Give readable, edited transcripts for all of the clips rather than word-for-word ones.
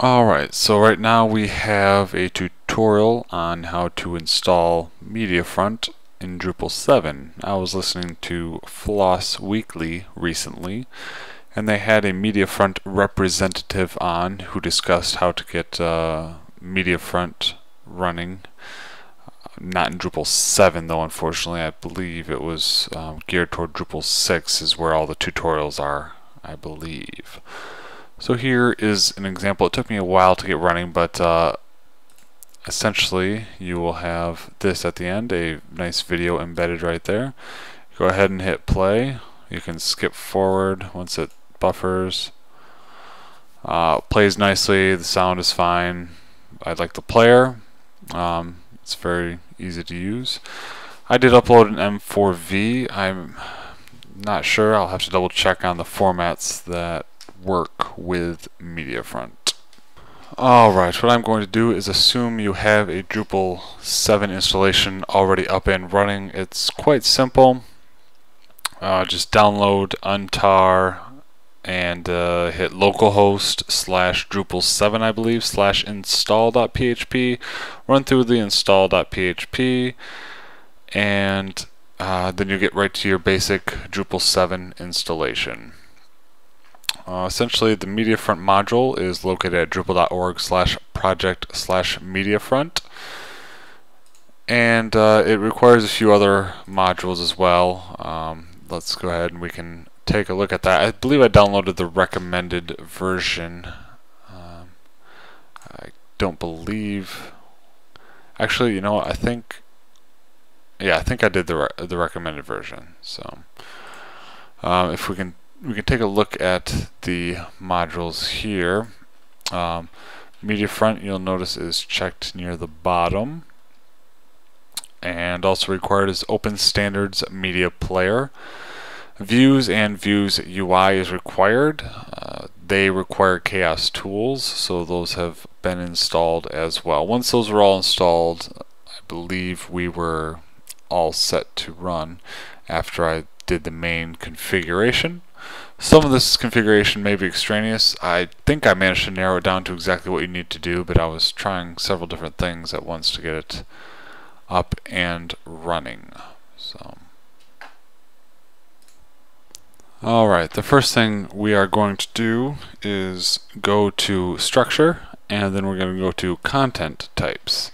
Alright, so right now we have a tutorial on how to install Mediafront in Drupal 7. I was listening to Floss Weekly recently, and they had a Mediafront representative on who discussed how to get Mediafront running. Not in Drupal 7 though, unfortunately. I believe it was geared toward Drupal 6 is where all the tutorials are, I believe. So here is an example. It took me a while to get running, but essentially you will have this at the end, a nice video embedded right there. Go ahead and hit play. You can skip forward once it buffers. Plays nicely, the sound is fine. I like the player. It's very easy to use. I did upload an M4V. I'm not sure. I'll have to double check on the formats that work with Mediafront. Alright, what I'm going to do is assume you have a Drupal 7 installation already up and running. It's quite simple. Just download untar and hit localhost / Drupal 7, I believe, / install.php. Run through the install.php, and then you get right to your basic Drupal 7 installation. Essentially, the Mediafront module is located at drupal.org/project/Mediafront, and it requires a few other modules as well. Let's go ahead and we can take a look at that. I believe I downloaded the recommended version. I don't believe. Actually, you know what? I think I did the recommended version. So, if we can take a look at the modules here. Mediafront, you'll notice, is checked near the bottom, and also required is Open Standards Media Player. Views and Views UI is required. They require Chaos Tools, so those have been installed as well. Once those were all installed, I believe we were all set to run after I did the main configuration. Some of this configuration may be extraneous. I think I managed to narrow it down to exactly what you need to do, but I was trying several different things at once to get it up and running. So, alright, the first thing we are going to do is go to Structure, and then we're going to go to Content Types.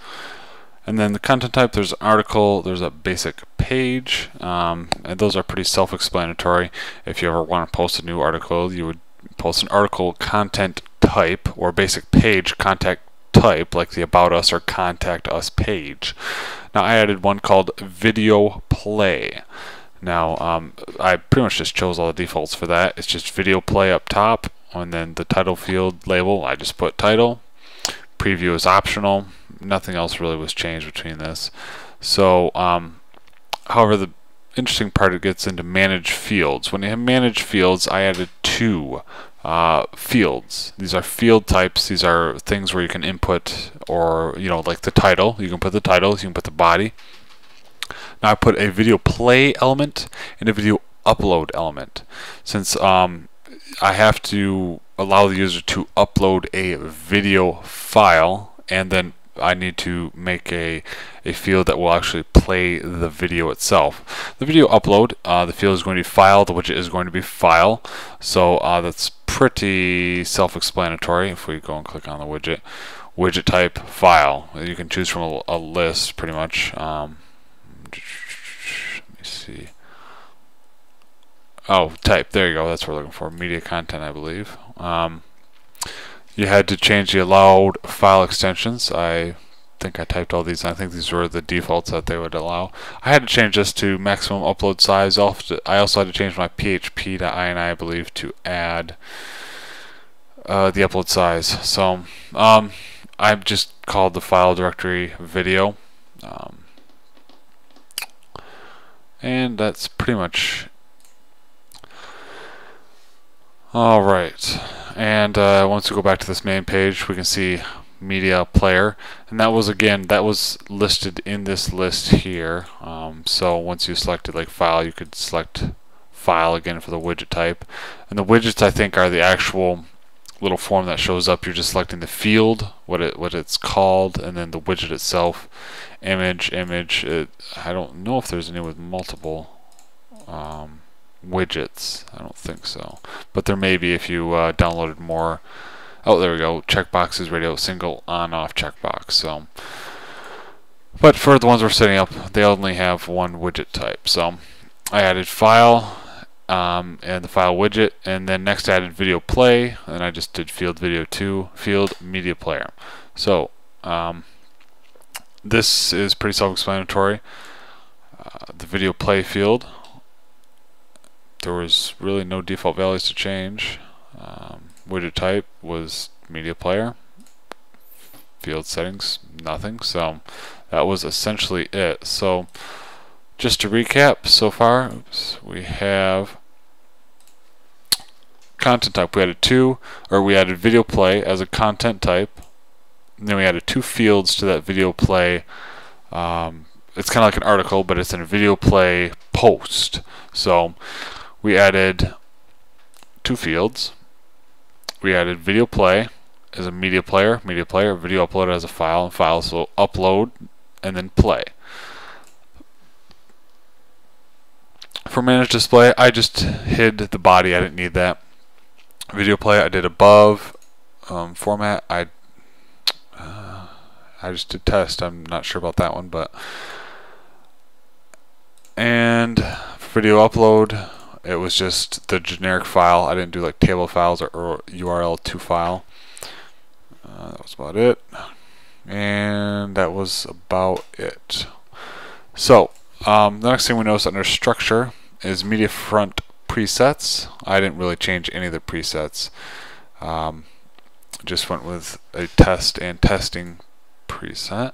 And then the content type, there's an article, there's a basic page, and those are pretty self-explanatory. If you ever want to post a new article, you would post an article content type or basic page content type, like the About Us or Contact Us page. Now I added one called Video Play. Now I pretty much just chose all the defaults for that. It's just Video Play up top, and then the title field label, I just put title. Preview is optional. Nothing else really was changed between this. So, however, the interesting part, it gets into manage fields. When you have manage fields, I added two fields. These are field types. These are things where you can input, or like the title. You can put the title. You can put the body. Now I put a video play element and a video upload element. Since I have to allow the user to upload a video file, and then I need to make a field that will actually play the video itself. The video upload, the field is going to be file, the widget is going to be file. So that's pretty self-explanatory. If we go and click on the widget type file, you can choose from a list pretty much. Let me see. Oh, type, there you go, that's what we're looking for. Media content, I believe. You had to change the allowed file extensions. I think I typed all these. I think these were the defaults that they would allow. I had to change this to maximum upload size. I also had to change my php.ini, I believe, to add the upload size. So I've just called the file directory video. And that's pretty much alright. And once we go back to this main page, we can see media player, and that was listed in this list here. So once you selected like file, you could select file again for the widget type, and the widgets I think are the actual little form that shows up. You're just selecting the field, what it's called, and then the widget itself. Image. I don't know if there's any with multiple widgets. I don't think so, but there may be if you downloaded more. Oh, there we go. Checkboxes, radio, single on/off checkbox. So, but for the ones we're setting up, they only have one widget type. So I added file and the file widget, and then next I added video play, and I just did field video 2, field media player. So this is pretty self-explanatory. The video play field, there was really no default values to change. Widget type was media player. Field settings, nothing. So that was essentially it. So just to recap so far, we have content type. We added video play as a content type. And then we added 2 fields to that video play. It's kind of like an article, but it's in a video play post. So we added 2 fields. We added video play as a media player, video uploaded as a file, and files will upload and then play. For manage display, I just hid the body. I didn't need that. Video play I did above. Format I just did test. I'm not sure about that one, but and video upload, it was just the generic file. I didn't do like table files or URL to file. That was about it, and that was about it. So the next thing we notice under structure is Mediafront presets. I didn't really change any of the presets. Just went with a test and testing preset,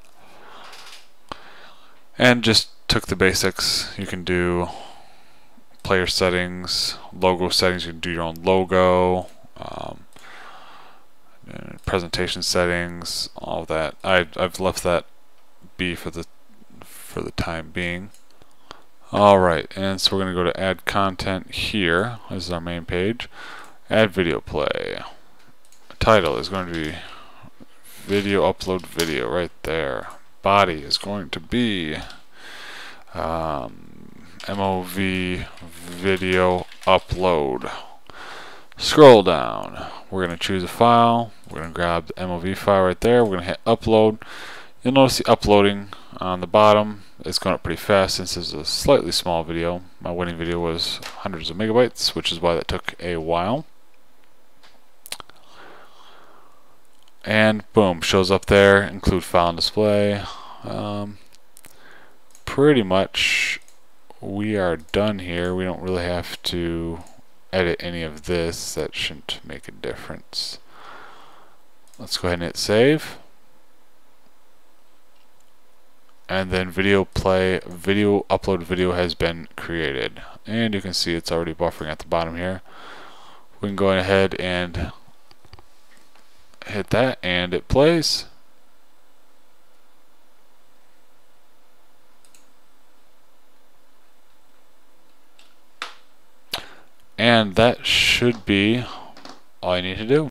and just took the basics. You can do player settings, logo settings. You can do your own logo, presentation settings, all of that. I've left that be for the time being. Alright, and so we're going to go to add content here. This is our main page. Add video play. Title is going to be video upload video right there. Body is going to be MOV video upload. Scroll down. We're going to choose a file. We're going to grab the MOV file right there. We're going to hit upload. You'll notice the uploading on the bottom. It's going up pretty fast since this is a slightly small video. My winning video was hundreds of megabytes, which is why that took a while. And boom, shows up there. Include file and display. Pretty much we are done here. We don't really have to edit any of this. That shouldn't make a difference. Let's go ahead and hit save. And then video upload video has been created. And you can see it's already buffering at the bottom here. We can go ahead and hit that and it plays. And that should be all you need to do.